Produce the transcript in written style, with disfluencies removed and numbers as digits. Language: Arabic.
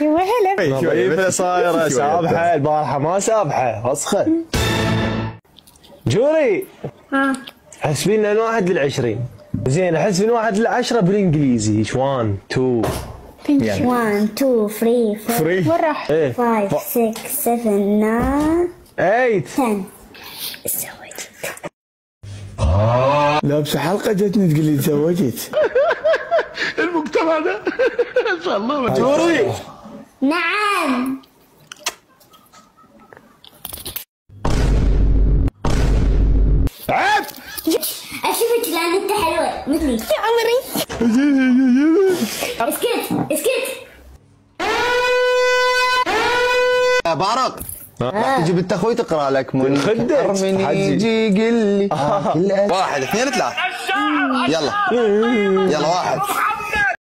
هلا نظيفة صايرة سابحة البارحة ما سابحة وسخة. جوري حسبي لنا من 1 ل20. زين احس من 1 ل10 بالانجليزي. 1 2 1 2 3 4 وين راح؟ 5 6 7 9 8 10. ايش سويت؟ لابسه حلقه جتني تقول لي تزوجت. المجتمع ده ان شاء الله. جوري نعم. عيب. اشوفك لان انت حلوه مثلي يا عمري. اسكت اسكت. بارق راح تجيب انت اخوي تقرا لك من خدك. من يجي قل لي 1 2 3 يلا يلا 1